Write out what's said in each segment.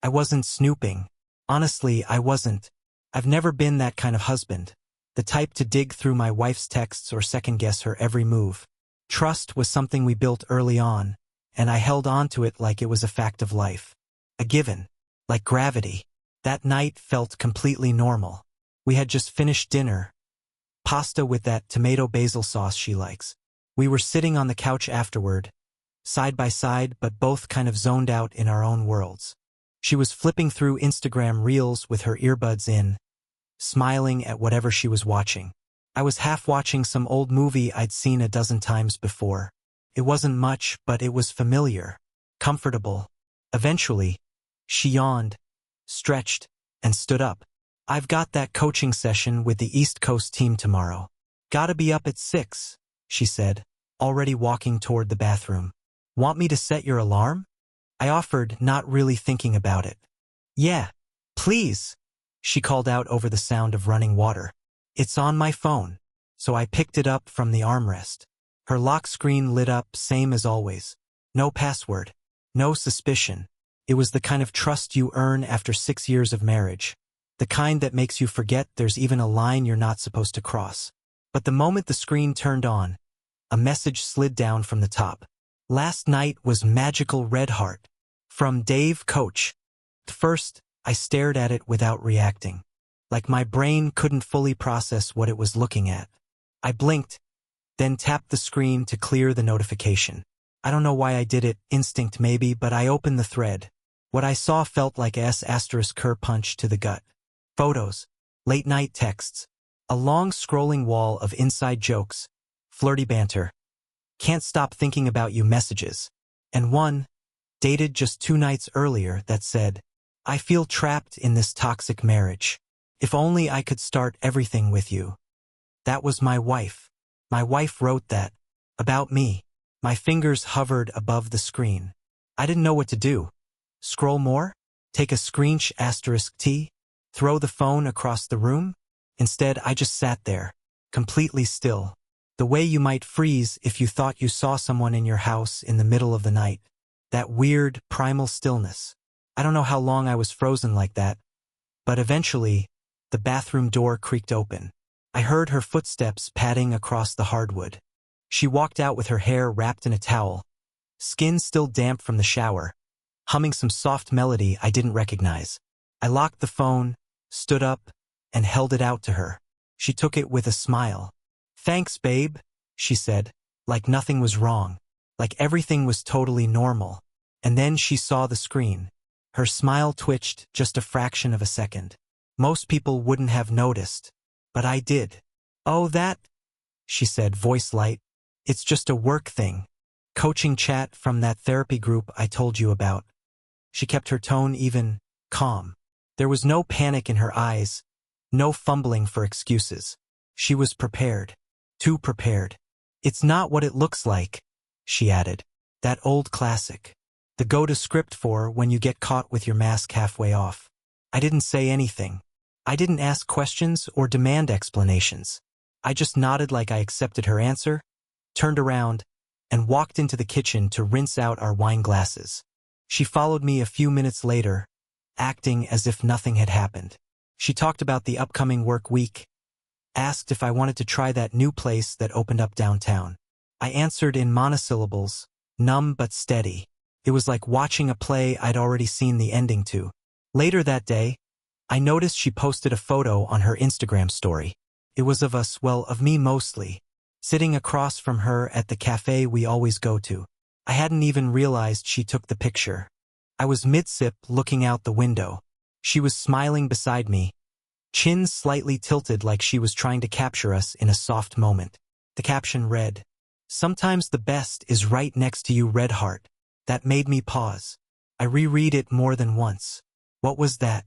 I wasn't snooping. Honestly, I wasn't. I've never been that kind of husband. The type to dig through my wife's texts or second-guess her every move. Trust was something we built early on, and I held on to it like it was a fact of life. A given. Like gravity. That night felt completely normal. We had just finished dinner. Pasta with that tomato basil sauce she likes. We were sitting on the couch afterward, side by side but both kind of zoned out in our own worlds. She was flipping through Instagram reels with her earbuds in, smiling at whatever she was watching. I was half watching some old movie I'd seen a dozen times before. It wasn't much, but it was familiar, comfortable. Eventually, she yawned, stretched, and stood up. I've got that coaching session with the East Coast team tomorrow. Gotta be up at 6, she said, already walking toward the bathroom. Want me to set your alarm? I offered, not really thinking about it. Yeah, please, she called out over the sound of running water. It's on my phone. So I picked it up from the armrest. Her lock screen lit up, same as always. No password. No suspicion. It was the kind of trust you earn after 6 years of marriage. The kind that makes you forget there's even a line you're not supposed to cross. But the moment the screen turned on, a message slid down from the top. Last night was magical, red heart. From Dave, coach. First, I stared at it without reacting. Like my brain couldn't fully process what it was looking at. I blinked, then tapped the screen to clear the notification. I don't know why I did it, instinct maybe, but I opened the thread. What I saw felt like **cur punch to the gut. Photos, late-night texts, a long scrolling wall of inside jokes, flirty banter. Can't stop thinking about you messages. And one, dated just 2 nights earlier, that said, I feel trapped in this toxic marriage. If only I could start everything with you. That was my wife. My wife wrote that. About me. My fingers hovered above the screen. I didn't know what to do. Scroll more? Take a **T? Throw the phone across the room? Instead, I just sat there, completely still. The way you might freeze if you thought you saw someone in your house in the middle of the night. That weird, primal stillness. I don't know how long I was frozen like that, but eventually, the bathroom door creaked open. I heard her footsteps padding across the hardwood. She walked out with her hair wrapped in a towel, skin still damp from the shower, humming some soft melody I didn't recognize. I locked the phone, stood up, and held it out to her. She took it with a smile. Thanks, babe, she said, like nothing was wrong, like everything was totally normal. And then she saw the screen. Her smile twitched just a fraction of a second. Most people wouldn't have noticed, but I did. Oh, that, she said, voice light. It's just a work thing. Coaching chat from that therapy group I told you about. She kept her tone even, calm. There was no panic in her eyes, no fumbling for excuses. She was prepared. Too prepared. It's not what it looks like, she added. That old classic. The go-to script for when you get caught with your mask halfway off. I didn't say anything. I didn't ask questions or demand explanations. I just nodded like I accepted her answer, turned around, and walked into the kitchen to rinse out our wine glasses. She followed me a few minutes later, acting as if nothing had happened. She talked about the upcoming work week, asked if I wanted to try that new place that opened up downtown. I answered in monosyllables, numb but steady. It was like watching a play I'd already seen the ending to. Later that day, I noticed she posted a photo on her Instagram story. It was of us, well, of me mostly, sitting across from her at the cafe we always go to. I hadn't even realized she took the picture. I was mid-sip looking out the window. She was smiling beside me, chin slightly tilted like she was trying to capture us in a soft moment. The caption read, "Sometimes the best is right next to you, red heart." That made me pause. I reread it more than once. What was that?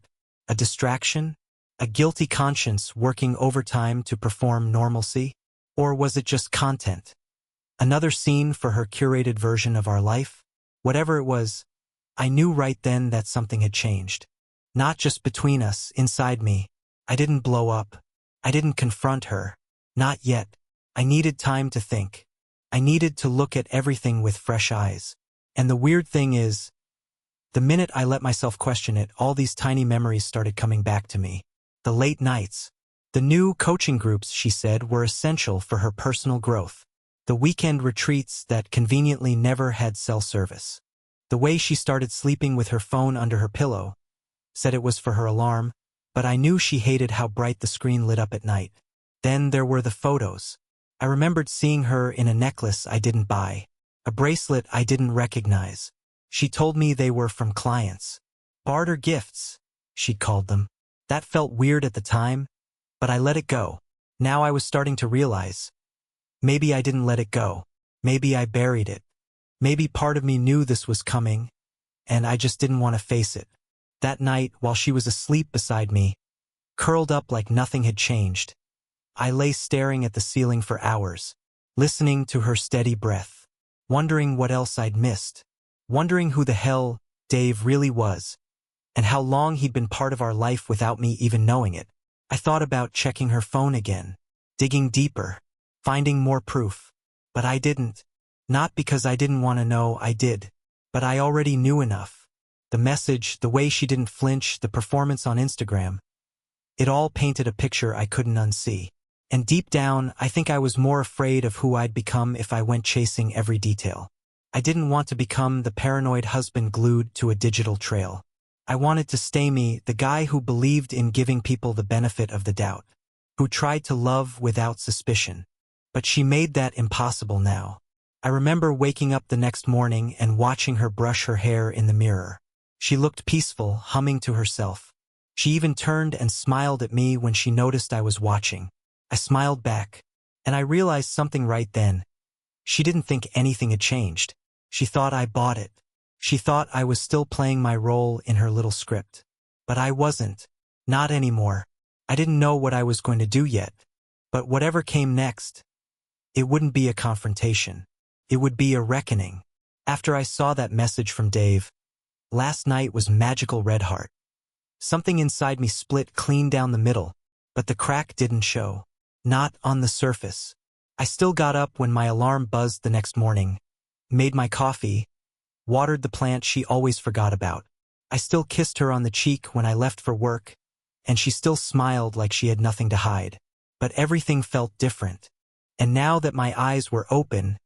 A distraction? A guilty conscience working overtime to perform normalcy? Or was it just content? Another scene for her curated version of our life? Whatever it was, I knew right then that something had changed. Not just between us, inside me. I didn't blow up. I didn't confront her. Not yet. I needed time to think. I needed to look at everything with fresh eyes. And the weird thing is, The minute I let myself question it, all these tiny memories started coming back to me. The late nights. The new coaching groups, she said, were essential for her personal growth. The weekend retreats that conveniently never had cell service. The way she started sleeping with her phone under her pillow. Said it was for her alarm, but I knew she hated how bright the screen lit up at night. Then there were the photos. I remembered seeing her in a necklace I didn't buy, a bracelet I didn't recognize. She told me they were from clients. Barter gifts, she'd called them. That felt weird at the time, but I let it go. Now I was starting to realize. Maybe I didn't let it go. Maybe I buried it. Maybe part of me knew this was coming, and I just didn't want to face it. That night, while she was asleep beside me, curled up like nothing had changed, I lay staring at the ceiling for hours, listening to her steady breath, wondering what else I'd missed, wondering who the hell Dave really was, and how long he'd been part of our life without me even knowing it. I thought about checking her phone again, digging deeper, finding more proof. But I didn't. Not because I didn't want to know, I did. But I already knew enough. The message, the way she didn't flinch, the performance on Instagram. It all painted a picture I couldn't unsee. And deep down, I think I was more afraid of who I'd become if I went chasing every detail. I didn't want to become the paranoid husband glued to a digital trail. I wanted to stay me, the guy who believed in giving people the benefit of the doubt, who tried to love without suspicion. But she made that impossible now. I remember waking up the next morning and watching her brush her hair in the mirror. She looked peaceful, humming to herself. She even turned and smiled at me when she noticed I was watching. I smiled back, and I realized something right then. She didn't think anything had changed. She thought I bought it. She thought I was still playing my role in her little script. But I wasn't. Not anymore. I didn't know what I was going to do yet. But whatever came next, it wouldn't be a confrontation. It would be a reckoning. After I saw that message from Dave, last night was magical red heart. Something inside me split clean down the middle, but the crack didn't show. Not on the surface. I still got up when my alarm buzzed the next morning, made my coffee, watered the plant she always forgot about. I still kissed her on the cheek when I left for work, and she still smiled like she had nothing to hide. But everything felt different. And now that my eyes were open,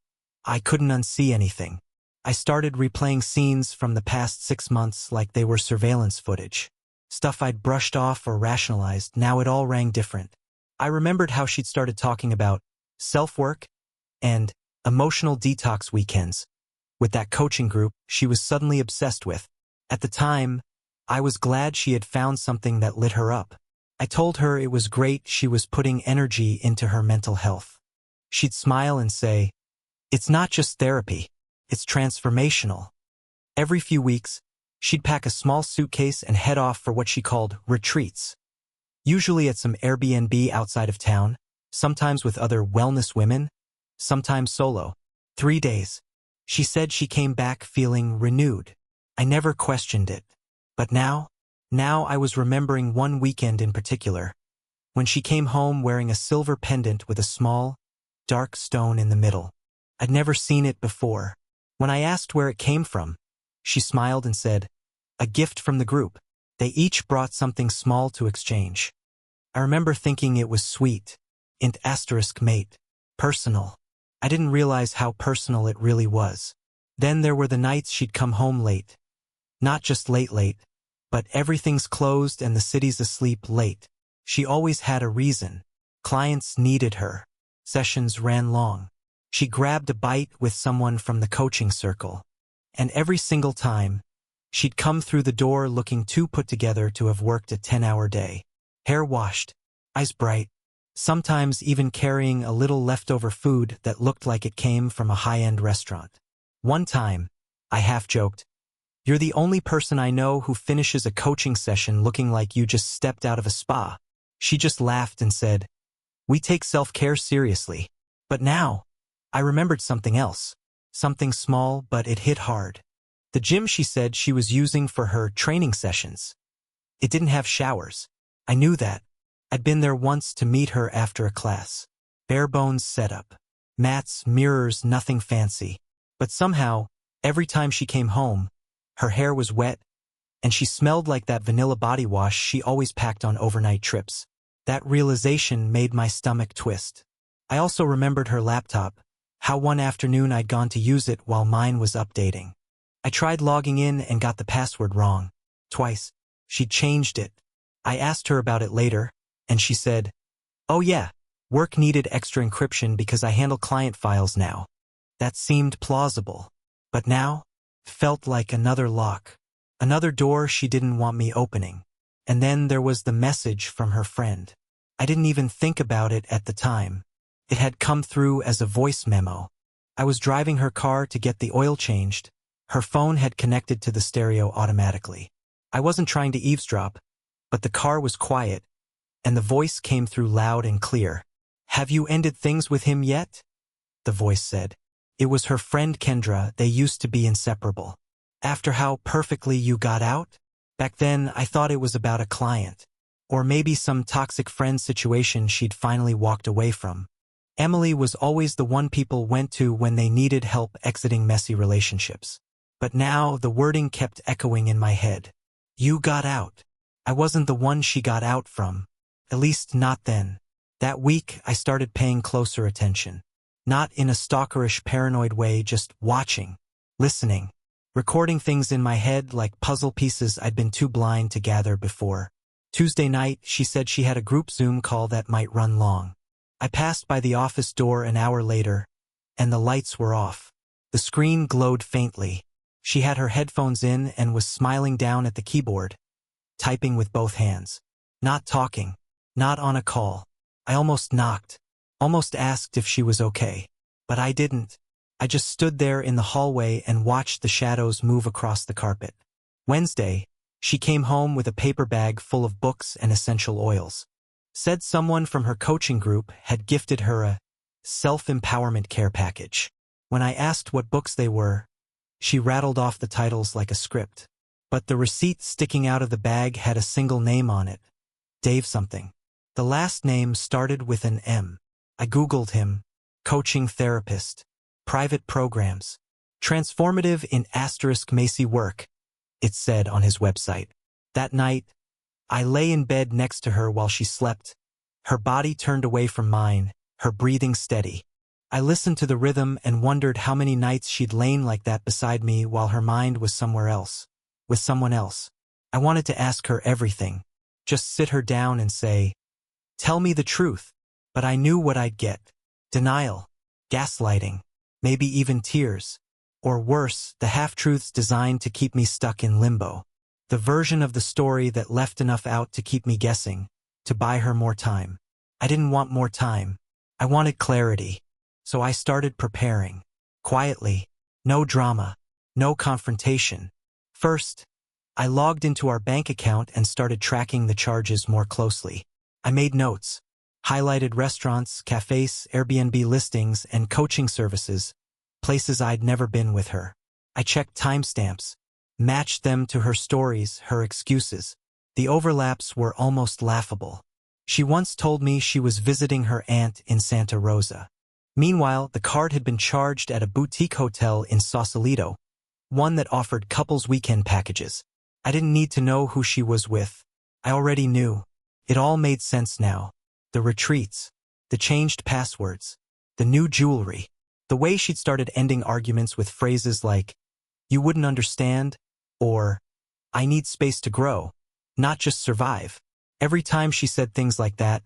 I couldn't unsee anything. I started replaying scenes from the past 6 months like they were surveillance footage. Stuff I'd brushed off or rationalized, now it all rang different. I remembered how she'd started talking about self-work and emotional detox weekends with that coaching group she was suddenly obsessed with. At the time, I was glad she had found something that lit her up. I told her it was great she was putting energy into her mental health. She'd smile and say, "It's not just therapy, it's transformational." Every few weeks, she'd pack a small suitcase and head off for what she called retreats. Usually at some Airbnb outside of town, sometimes with other wellness women, sometimes solo. 3 days. She said she came back feeling renewed. I never questioned it. But now I was remembering one weekend in particular, when she came home wearing a silver pendant with a small, dark stone in the middle. I'd never seen it before. When I asked where it came from, she smiled and said, "A gift from the group." They each brought something small to exchange. I remember thinking it was sweet, *mate, personal. I didn't realize how personal it really was. Then there were the nights she'd come home late. Not just late, but everything's closed and the city's asleep late. She always had a reason. Clients needed her. Sessions ran long. She grabbed a bite with someone from the coaching circle. And every single time, she'd come through the door looking too put together to have worked a 10-hour day. Hair washed, eyes bright, sometimes even carrying a little leftover food that looked like it came from a high-end restaurant. One time, I half-joked, "You're the only person I know who finishes a coaching session looking like you just stepped out of a spa." She just laughed and said, "We take self-care seriously." But now, I remembered something else. Something small, but it hit hard. The gym she said she was using for her training sessions. It didn't have showers. I knew that. I'd been there once to meet her after a class. Bare-bones setup. Mats, mirrors, nothing fancy. But somehow, every time she came home, Her hair was wet, and she smelled like that vanilla body wash she always packed on overnight trips. That realization made my stomach twist. I also remembered her laptop, how one afternoon I'd gone to use it while mine was updating. I tried logging in and got the password wrong. Twice. She'd changed it. I asked her about it later, and she said, "Oh yeah, work needed extra encryption because I handle client files now." That seemed plausible. But now, felt like another lock. Another door she didn't want me opening. And then there was the message from her friend. I didn't even think about it at the time. It had come through as a voice memo. I was driving her car to get the oil changed. Her phone had connected to the stereo automatically. I wasn't trying to eavesdrop, but the car was quiet, and the voice came through loud and clear. "Have you ended things with him yet?" The voice said. It was her friend Kendra. They used to be inseparable. "After how perfectly you got out?" Back then, I thought it was about a client. Or maybe some toxic friend situation she'd finally walked away from. Emily was always the one people went to when they needed help exiting messy relationships. But now, the wording kept echoing in my head. You got out. I wasn't the one she got out from. At least not then. That week, I started paying closer attention. Not in a stalkerish paranoid way, just watching, listening, recording things in my head like puzzle pieces I'd been too blind to gather before. Tuesday night, she said she had a group Zoom call that might run long. I passed by the office door an hour later, and the lights were off. The screen glowed faintly. She had her headphones in and was smiling down at the keyboard, typing with both hands. Not talking. Not on a call. I almost knocked. Almost asked if she was okay. But I didn't. I just stood there in the hallway and watched the shadows move across the carpet. Wednesday, she came home with a paper bag full of books and essential oils. Said someone from her coaching group had gifted her a self-empowerment care package. When I asked what books they were, she rattled off the titles like a script. But the receipt sticking out of the bag had a single name on it. Dave something. The last name started with an M. I Googled him. Coaching therapist. Private programs. Transformative in * Macy work, it said on his website. That night, I lay in bed next to her while she slept, her body turned away from mine, her breathing steady. I listened to the rhythm and wondered how many nights she'd lain like that beside me while her mind was somewhere else, with someone else. I wanted to ask her everything, just sit her down and say, "Tell me the truth," but I knew what I'd get. Denial, gaslighting, maybe even tears, or worse, the half-truths designed to keep me stuck in limbo. The version of the story that left enough out to keep me guessing, to buy her more time. I didn't want more time. I wanted clarity. So I started preparing. Quietly. No drama. No confrontation. First, I logged into our bank account and started tracking the charges more closely. I made notes. Highlighted restaurants, cafes, Airbnb listings, and coaching services, places I'd never been with her. I checked timestamps. Matched them to her stories, her excuses. The overlaps were almost laughable. She once told me she was visiting her aunt in Santa Rosa. Meanwhile, the card had been charged at a boutique hotel in Sausalito, one that offered couples weekend packages. I didn't need to know who she was with. I already knew. It all made sense now. The retreats, the changed passwords, the new jewelry, the way she'd started ending arguments with phrases like, "You wouldn't understand," or, "I need space to grow, not just survive." Every time she said things like that,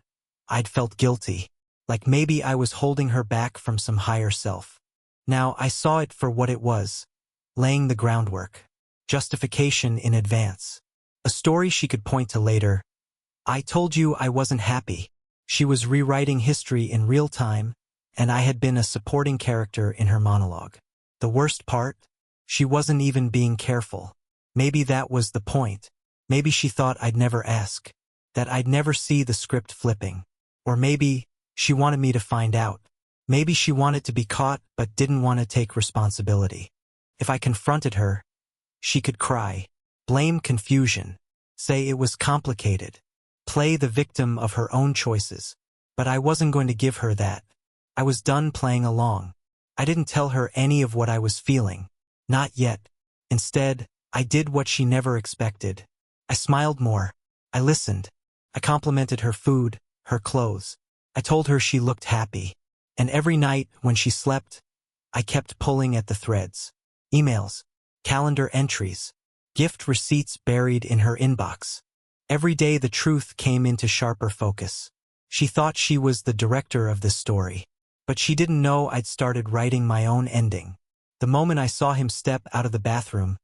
I'd felt guilty, like maybe I was holding her back from some higher self. Now I saw it for what it was, laying the groundwork, justification in advance, a story she could point to later. "I told you I wasn't happy." She was rewriting history in real time, and I had been a supporting character in her monologue. The worst part? She wasn't even being careful. Maybe that was the point. Maybe she thought I'd never ask, that I'd never see the script flipping. Or maybe she wanted me to find out. Maybe she wanted to be caught but didn't want to take responsibility. If I confronted her, she could cry, blame confusion, say it was complicated, play the victim of her own choices. But I wasn't going to give her that. I was done playing along. I didn't tell her any of what I was feeling. Not yet. Instead, I did what she never expected. I smiled more. I listened. I complimented her food, her clothes. I told her she looked happy. And every night, when she slept, I kept pulling at the threads. Emails, calendar entries, gift receipts buried in her inbox. Every day the truth came into sharper focus. She thought she was the director of this story. But she didn't know I'd started writing my own ending. The moment I saw him step out of the bathroom,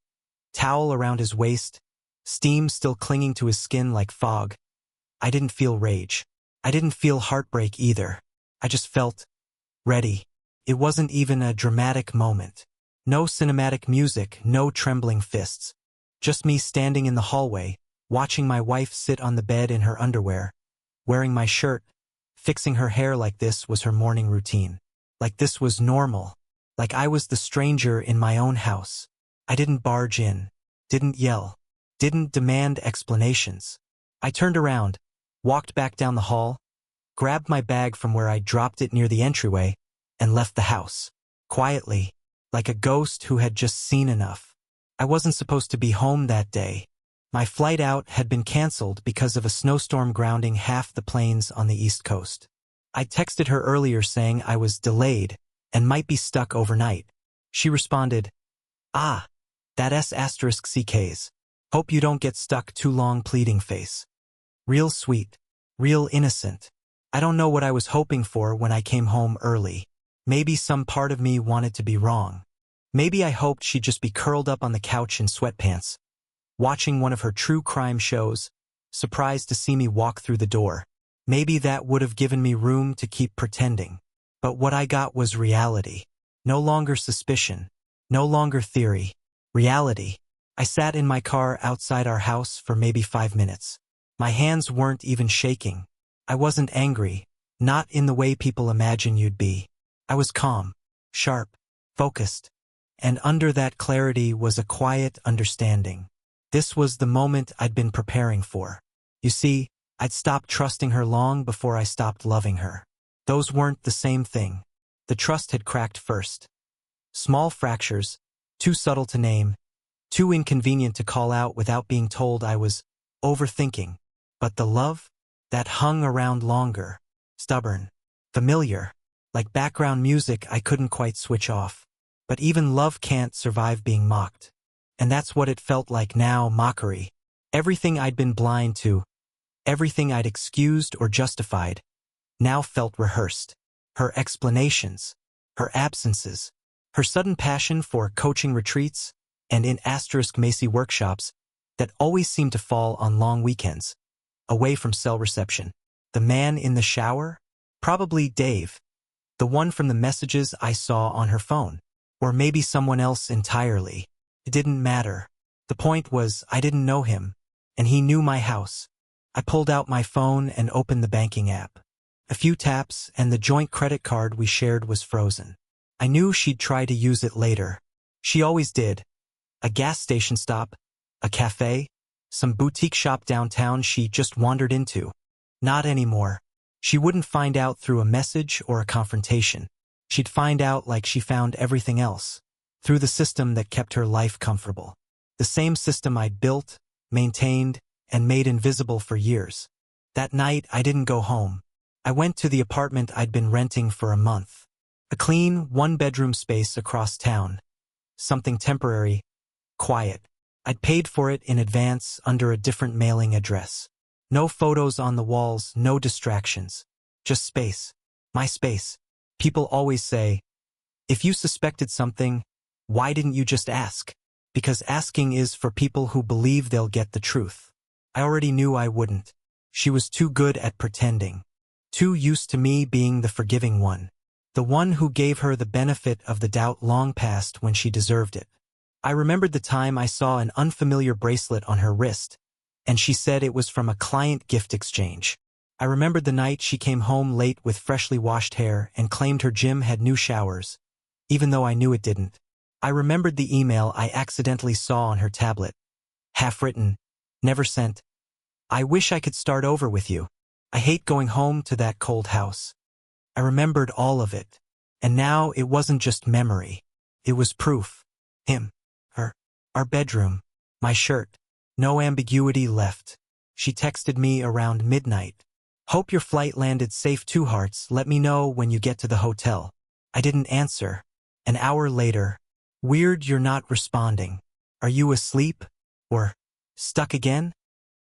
towel around his waist, steam still clinging to his skin like fog, I didn't feel rage. I didn't feel heartbreak either. I just felt ready. It wasn't even a dramatic moment. No cinematic music, no trembling fists. Just me standing in the hallway, watching my wife sit on the bed in her underwear, wearing my shirt, fixing her hair like this was her morning routine. Like this was normal. Like I was the stranger in my own house. I didn't barge in, didn't yell, didn't demand explanations. I turned around, walked back down the hall, grabbed my bag from where I dropped it near the entryway, and left the house. Quietly, like a ghost who had just seen enough. I wasn't supposed to be home that day. My flight out had been canceled because of a snowstorm grounding half the planes on the East Coast. I texted her earlier saying I was delayed and might be stuck overnight. She responded, "Ah, that S***CKs. Hope you don't get stuck too long, pleading face." Real sweet. Real innocent. I don't know what I was hoping for when I came home early. Maybe some part of me wanted to be wrong. Maybe I hoped she'd just be curled up on the couch in sweatpants, watching one of her true crime shows, surprised to see me walk through the door. Maybe that would have given me room to keep pretending. But what I got was reality. No longer suspicion. No longer theory. Reality. I sat in my car outside our house for maybe 5 minutes. My hands weren't even shaking. I wasn't angry, not in the way people imagine you'd be. I was calm, sharp, focused. And under that clarity was a quiet understanding. This was the moment I'd been preparing for. You see, I'd stopped trusting her long before I stopped loving her. Those weren't the same thing. The trust had cracked first. Small fractures, too subtle to name, too inconvenient to call out without being told I was overthinking. But the love? That hung around longer, stubborn, familiar, like background music I couldn't quite switch off. But even love can't survive being mocked. And that's what it felt like now, mockery. Everything I'd been blind to, everything I'd excused or justified, now felt rehearsed. Her explanations, her absences, her sudden passion for coaching retreats and in *Macy workshops that always seemed to fall on long weekends, away from cell reception. The man in the shower? Probably Dave. The one from the messages I saw on her phone. Or maybe someone else entirely. It didn't matter. The point was, I didn't know him, and he knew my house. I pulled out my phone and opened the banking app. A few taps, and the joint credit card we shared was frozen. I knew she'd try to use it later. She always did. A gas station stop, a cafe, some boutique shop downtown she just wandered into. Not anymore. She wouldn't find out through a message or a confrontation. She'd find out like she found everything else, through the system that kept her life comfortable. The same system I'd built, maintained, and made invisible for years. That night, I didn't go home. I went to the apartment I'd been renting for a month. A clean, one-bedroom space across town. Something temporary, quiet. I'd paid for it in advance under a different mailing address. No photos on the walls, no distractions. Just space. My space. People always say, if you suspected something, why didn't you just ask? Because asking is for people who believe they'll get the truth. I already knew I wouldn't. She was too good at pretending. Too used to me being the forgiving one. The one who gave her the benefit of the doubt long past when she deserved it. I remembered the time I saw an unfamiliar bracelet on her wrist, and she said it was from a client gift exchange. I remembered the night she came home late with freshly washed hair and claimed her gym had new showers, even though I knew it didn't. I remembered the email I accidentally saw on her tablet. Half-written, never sent. I wish I could start over with you. I hate going home to that cold house. I remembered all of it. And now it wasn't just memory. It was proof. Him. Her. Our bedroom. My shirt. No ambiguity left. She texted me around midnight. Hope your flight landed safe, 2 hearts. Let me know when you get to the hotel. I didn't answer. An hour later. Weird you're not responding. Are you asleep? Or stuck again?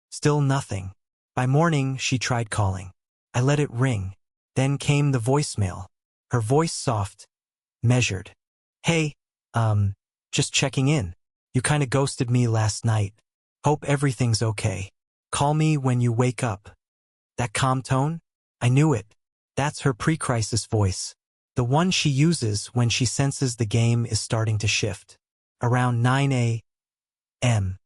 Still nothing. By morning, she tried calling. I let it ring. Then came the voicemail. Her voice soft, measured. Hey, just checking in. You kinda ghosted me last night. Hope everything's okay. Call me when you wake up. That calm tone? I knew it. That's her pre-crisis voice. The one she uses when she senses the game is starting to shift. Around 9 a.m.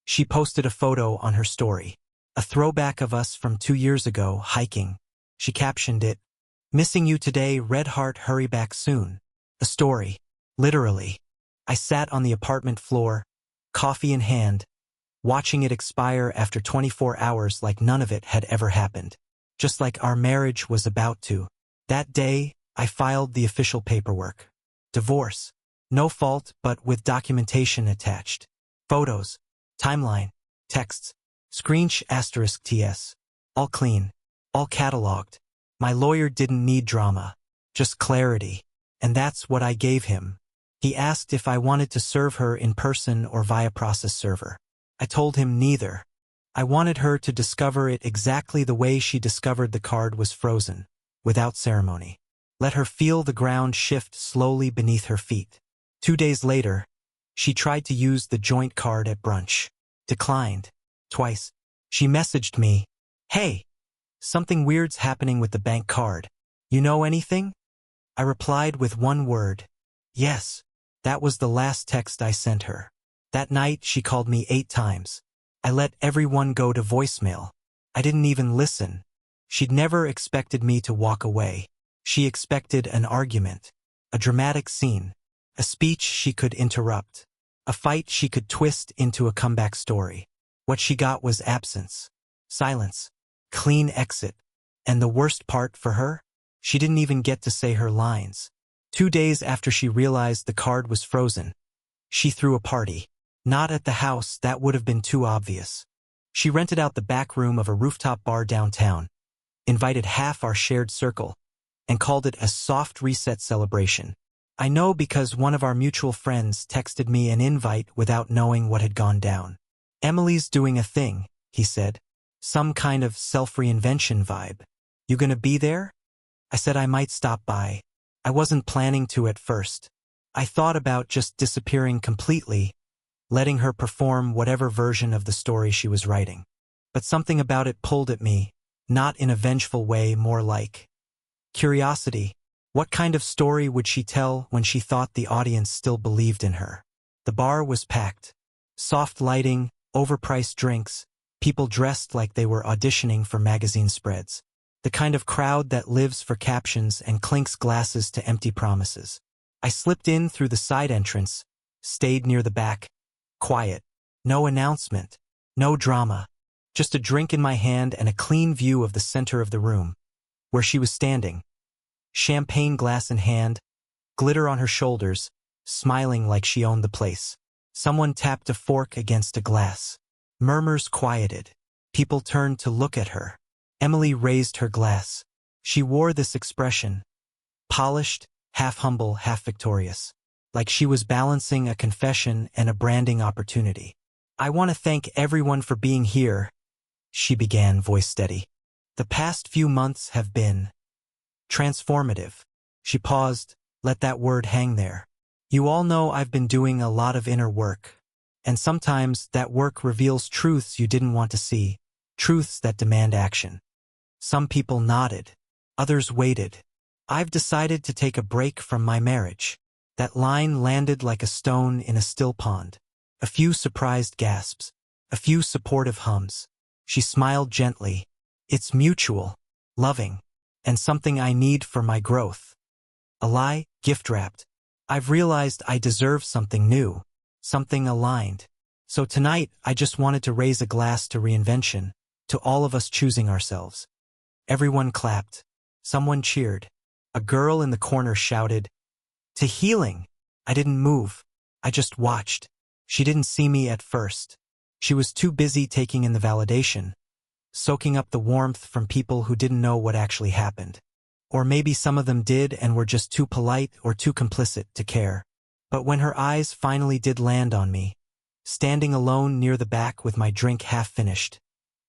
She posted a photo on her story. A throwback of us from 2 years ago, hiking. She captioned it, "Missing you today, red heart, hurry back soon." A story. Literally. I sat on the apartment floor, coffee in hand, watching it expire after 24 hours like none of it had ever happened. Just like our marriage was about to. That day, I filed the official paperwork. Divorce. No fault, but with documentation attached. Photos. Timeline. Texts. Screensh *TS. All clean. All cataloged. My lawyer didn't need drama. Just clarity. And that's what I gave him. He asked if I wanted to serve her in person or via process server. I told him neither. I wanted her to discover it exactly the way she discovered the card was frozen, without ceremony. Let her feel the ground shift slowly beneath her feet. 2 days later, she tried to use the joint card at brunch. Declined. Twice. She messaged me, "Hey, something weird's happening with the bank card. You know anything?" I replied with one word, "Yes." That was the last text I sent her. That night, she called me 8 times. I let everyone go to voicemail. I didn't even listen. She'd never expected me to walk away. She expected an argument, a dramatic scene, a speech she could interrupt, a fight she could twist into a comeback story. What she got was absence, silence, clean exit. And the worst part for her? She didn't even get to say her lines. 2 days after she realized the card was frozen, she threw a party. Not at the house, that would have been too obvious. She rented out the back room of a rooftop bar downtown, invited half our shared circle, and called it a soft reset celebration. I know because one of our mutual friends texted me an invite without knowing what had gone down. "Emily's doing a thing," he said. "Some kind of self-reinvention vibe. You gonna be there?" I said I might stop by. I wasn't planning to at first. I thought about just disappearing completely, letting her perform whatever version of the story she was writing. But something about it pulled at me, not in a vengeful way, more like curiosity. What kind of story would she tell when she thought the audience still believed in her? The bar was packed. Soft lighting, overpriced drinks, people dressed like they were auditioning for magazine spreads. The kind of crowd that lives for captions and clinks glasses to empty promises. I slipped in through the side entrance, stayed near the back. Quiet. No announcement. No drama. Just a drink in my hand and a clean view of the center of the room, where she was standing. Champagne glass in hand, glitter on her shoulders, smiling like she owned the place. Someone tapped a fork against a glass. Murmurs quieted. People turned to look at her. Emily raised her glass. She wore this expression, polished, half humble, half victorious, like she was balancing a confession and a branding opportunity. "I want to thank everyone for being here," she began, voice steady. "The past few months have been transformative." She paused, let that word hang there. "You all know I've been doing a lot of inner work, and sometimes that work reveals truths you didn't want to see, truths that demand action." Some people nodded. Others waited. "I've decided to take a break from my marriage." That line landed like a stone in a still pond. A few surprised gasps. A few supportive hums. She smiled gently. "It's mutual, loving, and something I need for my growth." A lie, gift-wrapped. I've realized I deserve something new, something aligned. So tonight, I just wanted to raise a glass to reinvention, to all of us choosing ourselves. Everyone clapped. Someone cheered. A girl in the corner shouted, "To healing!" I didn't move. I just watched. She didn't see me at first. She was too busy taking in the validation, soaking up the warmth from people who didn't know what actually happened. Or maybe some of them did and were just too polite or too complicit to care. But when her eyes finally did land on me, standing alone near the back with my drink half finished,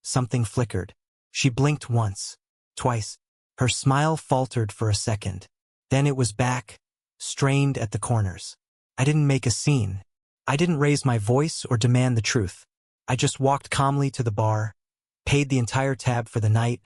something flickered. She blinked once, twice. Her smile faltered for a second. Then it was back, strained at the corners. I didn't make a scene. I didn't raise my voice or demand the truth. I just walked calmly to the bar, paid the entire tab for the night,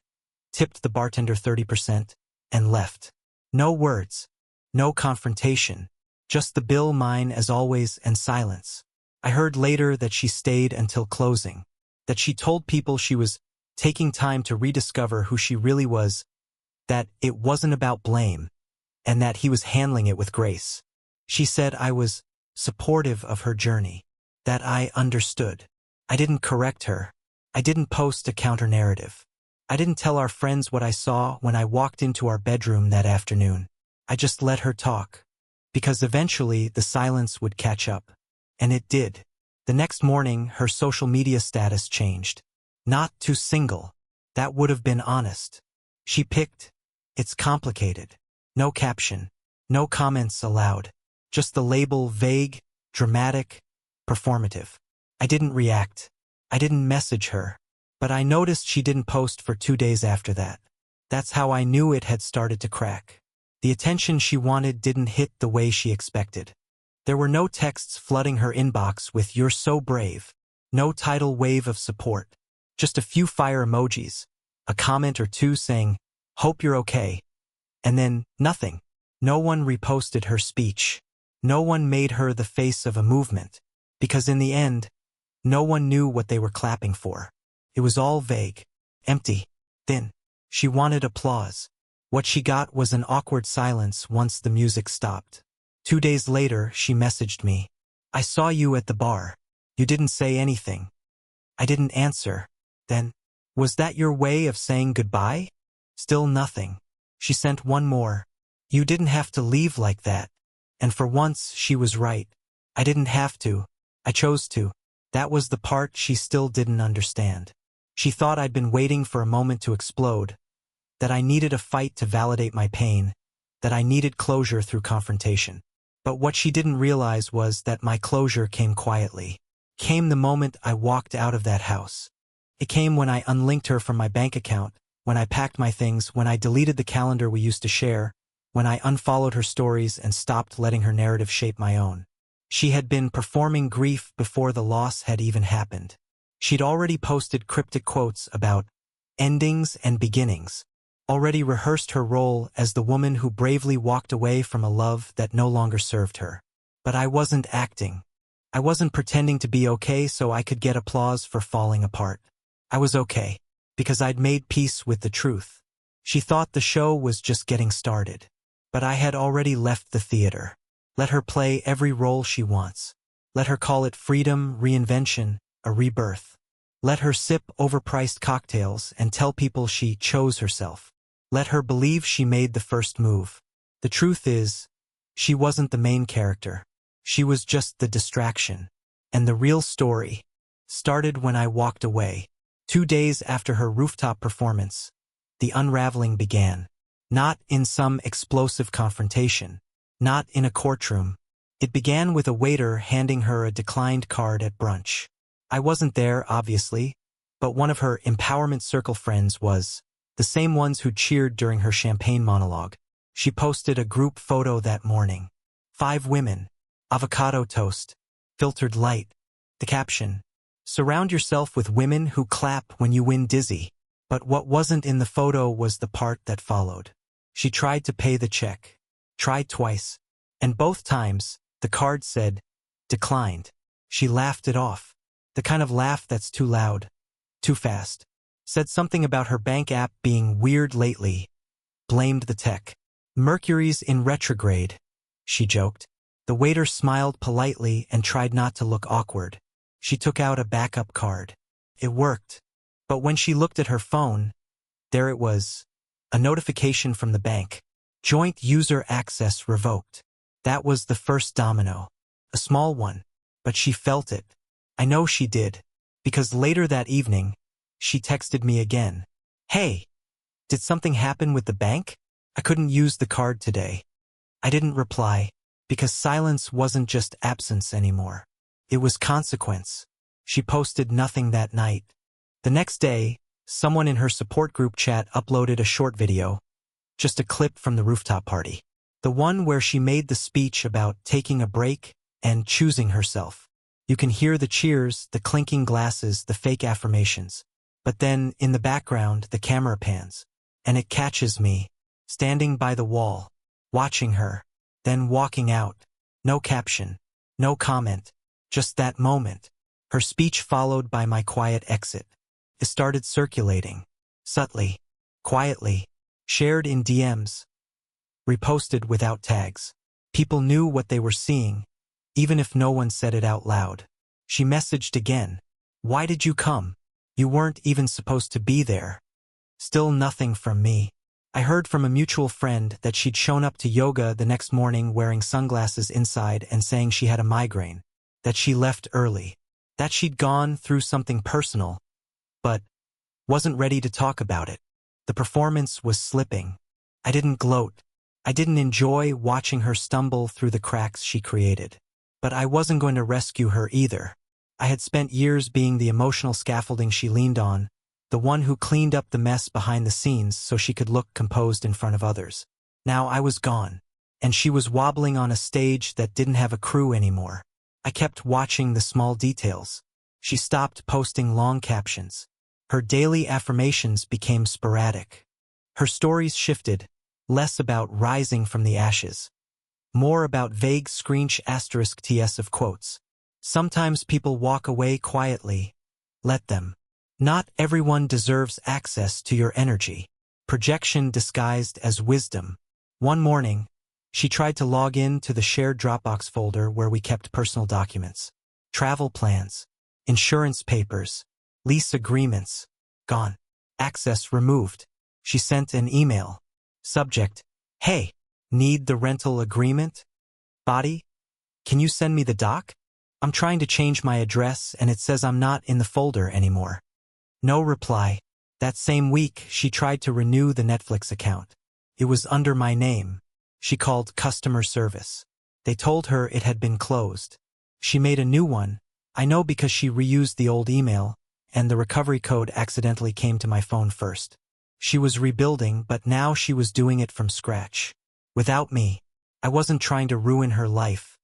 tipped the bartender 30%, and left. No words, no confrontation, just the bill, mine as always, and silence. I heard later that she stayed until closing, that she told people she was taking time to rediscover who she really was, that it wasn't about blame, and that he was handling it with grace. She said I was supportive of her journey, that I understood. I didn't correct her. I didn't post a counter-narrative. I didn't tell our friends what I saw when I walked into our bedroom that afternoon. I just let her talk, because eventually the silence would catch up. And it did. The next morning, her social media status changed. Not to single. That would have been honest. She picked, "It's complicated." No caption. No comments allowed. Just the label vague, dramatic, performative. I didn't react. I didn't message her. But I noticed she didn't post for 2 days after that. That's how I knew it had started to crack. The attention she wanted didn't hit the way she expected. There were no texts flooding her inbox with "You're so brave." No tidal wave of support. Just a few fire emojis. A comment or two saying, "Hope you're okay." And then, nothing. No one reposted her speech. No one made her the face of a movement. Because in the end, no one knew what they were clapping for. It was all vague, empty, thin. She wanted applause. What she got was an awkward silence once the music stopped. 2 days later, she messaged me. "I saw you at the bar. You didn't say anything." I didn't answer. Then, "Was that your way of saying goodbye?" Still nothing. She sent one more. "You didn't have to leave like that." And for once, she was right. I didn't have to. I chose to. That was the part she still didn't understand. She thought I'd been waiting for a moment to explode, that I needed a fight to validate my pain, that I needed closure through confrontation. But what she didn't realize was that my closure came quietly. Came the moment I walked out of that house. It came when I unlinked her from my bank account, when I packed my things, when I deleted the calendar we used to share, when I unfollowed her stories and stopped letting her narrative shape my own. She had been performing grief before the loss had even happened. She'd already posted cryptic quotes about endings and beginnings, already rehearsed her role as the woman who bravely walked away from a love that no longer served her. But I wasn't acting. I wasn't pretending to be okay so I could get applause for falling apart. I was okay, because I'd made peace with the truth. She thought the show was just getting started. But I had already left the theater. Let her play every role she wants. Let her call it freedom, reinvention, a rebirth. Let her sip overpriced cocktails and tell people she chose herself. Let her believe she made the first move. The truth is, she wasn't the main character. She was just the distraction. And the real story started when I walked away. 2 days after her rooftop performance, the unraveling began. Not in some explosive confrontation. Not in a courtroom. It began with a waiter handing her a declined card at brunch. I wasn't there, obviously, but one of her empowerment circle friends was. The same ones who cheered during her champagne monologue. She posted a group photo that morning. 5 women. Avocado toast. Filtered light. The caption. "Surround yourself with women who clap when you win dizzy." But what wasn't in the photo was the part that followed. She tried to pay the check. Tried twice. And both times, the card said, "Declined." She laughed it off. The kind of laugh that's too loud. Too fast. Said something about her bank app being weird lately. Blamed the tech. "Mercury's in retrograde," she joked. The waiter smiled politely and tried not to look awkward. She took out a backup card. It worked. But when she looked at her phone, there it was. A notification from the bank. Joint user access revoked. That was the first domino. A small one. but she felt it. I know she did, because later that evening, she texted me again. Hey, did something happen with the bank? I couldn't use the card today. I didn't reply, because silence wasn't just absence anymore. It was consequence. She posted nothing that night. The next day, someone in her support group chat uploaded a short video, just a clip from the rooftop party. The one where she made the speech about taking a break and choosing herself. You can hear the cheers, the clinking glasses, the fake affirmations. But then, in the background, the camera pans. And it catches me, standing by the wall, watching her, then walking out. No caption, no comment, just that moment. Her speech followed by my quiet exit. It started circulating, subtly, quietly, shared in DMs, reposted without tags. People knew what they were seeing, even if no one said it out loud. She messaged again. Why did you come? You weren't even supposed to be there. Still nothing from me. I heard from a mutual friend that she'd shown up to yoga the next morning wearing sunglasses inside and saying she had a migraine, that she left early, that she'd gone through something personal, but wasn't ready to talk about it. The performance was slipping. I didn't gloat. I didn't enjoy watching her stumble through the cracks she created. But I wasn't going to rescue her either. I had spent years being the emotional scaffolding she leaned on, the one who cleaned up the mess behind the scenes so she could look composed in front of others. Now I was gone, and she was wobbling on a stage that didn't have a crew anymore. I kept watching the small details. She stopped posting long captions. Her daily affirmations became sporadic. Her stories shifted, less about rising from the ashes, more about vague screensh asterisk ts of quotes. Sometimes people walk away quietly. Let them. Not everyone deserves access to your energy. Projection disguised as wisdom. One morning, she tried to log in to the shared Dropbox folder where we kept personal documents. Travel plans, insurance papers, lease agreements. Gone. Access removed. She sent an email. Subject: Hey, need the rental agreement? Body: Can you send me the doc? I'm trying to change my address and it says I'm not in the folder anymore. No reply. That same week, she tried to renew the Netflix account. It was under my name. She called customer service. They told her it had been closed. She made a new one. I know because she reused the old email, and the recovery code accidentally came to my phone first. She was rebuilding, but now she was doing it from scratch. Without me. I wasn't trying to ruin her life.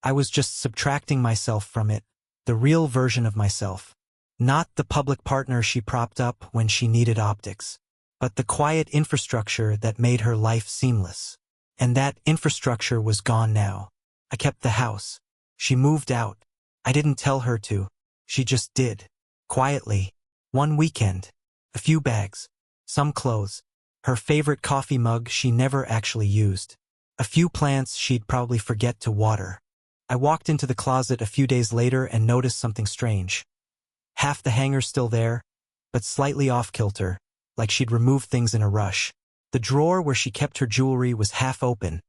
I was just subtracting myself from it, the real version of myself. Not the public partner she propped up when she needed optics, but the quiet infrastructure that made her life seamless. And that infrastructure was gone now. I kept the house. She moved out. I didn't tell her to. She just did. Quietly. One weekend. A few bags. Some clothes. Her favorite coffee mug she never actually used. A few plants she'd probably forget to water. I walked into the closet a few days later and noticed something strange. Half the hanger's still there, but slightly off-kilter, like she'd removed things in a rush. The drawer where she kept her jewelry was half open.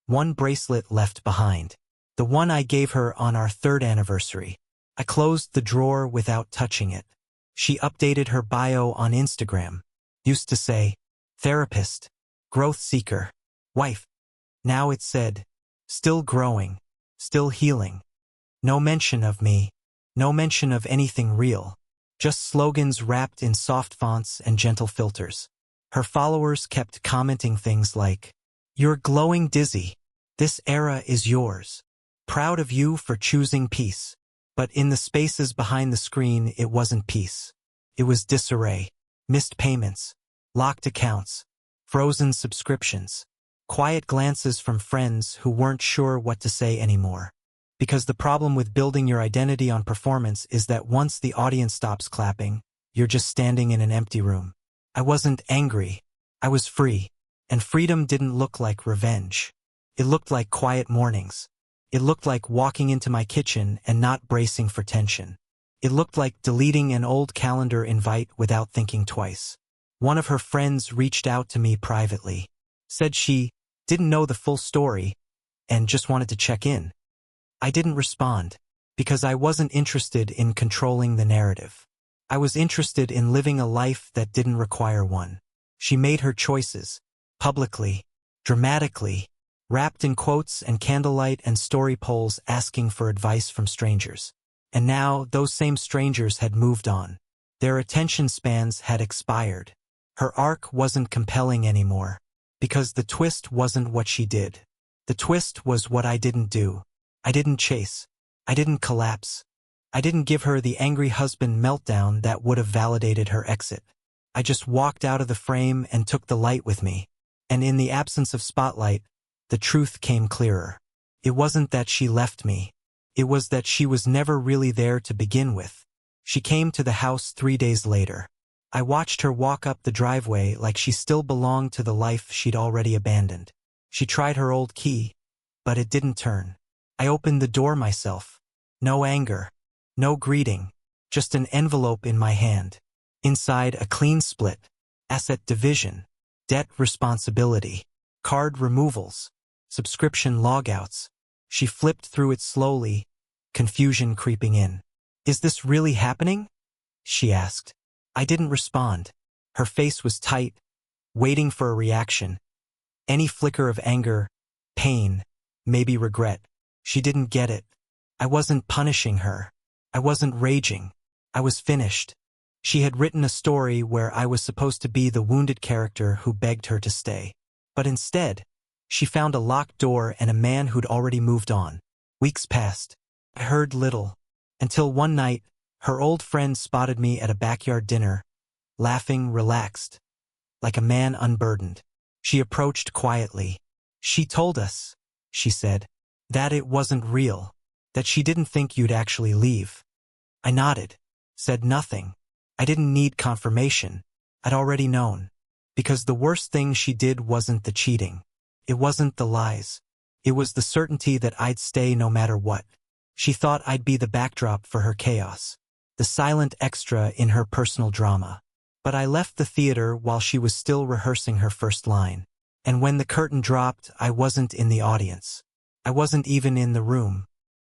One bracelet left behind. The one I gave her on our 3rd anniversary. I closed the drawer without touching it. She updated her bio on Instagram. Used to say, therapist, growth seeker, wife. Now it said, still growing, still healing. No mention of me. No mention of anything real. Just slogans wrapped in soft fonts and gentle filters. Her followers kept commenting things like, "You're glowing dizzy. This era is yours. Proud of you for choosing peace." But in the spaces behind the screen, it wasn't peace. It was disarray, missed payments, locked accounts, frozen subscriptions, quiet glances from friends who weren't sure what to say anymore. Because the problem with building your identity on performance is that once the audience stops clapping, you're just standing in an empty room. I wasn't angry. I was free. And freedom didn't look like revenge. It looked like quiet mornings. It looked like walking into my kitchen and not bracing for tension. It looked like deleting an old calendar invite without thinking twice. One of her friends reached out to me privately. Said she didn't know the full story and just wanted to check in. I didn't respond. Because I wasn't interested in controlling the narrative. I was interested in living a life that didn't require one. She made her choices, publicly, dramatically, wrapped in quotes and candlelight and story polls asking for advice from strangers. And now, those same strangers had moved on. Their attention spans had expired. Her arc wasn't compelling anymore, because the twist wasn't what she did. The twist was what I didn't do. I didn't chase. I didn't collapse. I didn't give her the angry husband meltdown that would have validated her exit. I just walked out of the frame and took the light with me. And in the absence of spotlight, the truth came clearer. It wasn't that she left me. It was that she was never really there to begin with. She came to the house 3 days later. I watched her walk up the driveway like she still belonged to the life she'd already abandoned. She tried her old key, but it didn't turn. I opened the door myself. No anger. No greeting. Just an envelope in my hand. Inside a clean split. Asset division. Debt responsibility. Card removals. Subscription logouts. She flipped through it slowly, confusion creeping in. "Is this really happening?" she asked. I didn't respond. Her face was tight, waiting for a reaction. Any flicker of anger, pain, maybe regret. She didn't get it. I wasn't punishing her. I wasn't raging. I was finished. She had written a story where I was supposed to be the wounded character who begged her to stay. But instead, she found a locked door and a man who'd already moved on. Weeks passed. I heard little, until one night, her old friend spotted me at a backyard dinner, laughing relaxed, like a man unburdened. She approached quietly. "She told us," she said, "that it wasn't real, that she didn't think you'd actually leave." I nodded, said nothing. I didn't need confirmation. I'd already known. Because the worst thing she did wasn't the cheating. It wasn't the lies. It was the certainty that I'd stay no matter what. She thought I'd be the backdrop for her chaos, the silent extra in her personal drama. But I left the theater while she was still rehearsing her first line. And when the curtain dropped, I wasn't in the audience. I wasn't even in the room.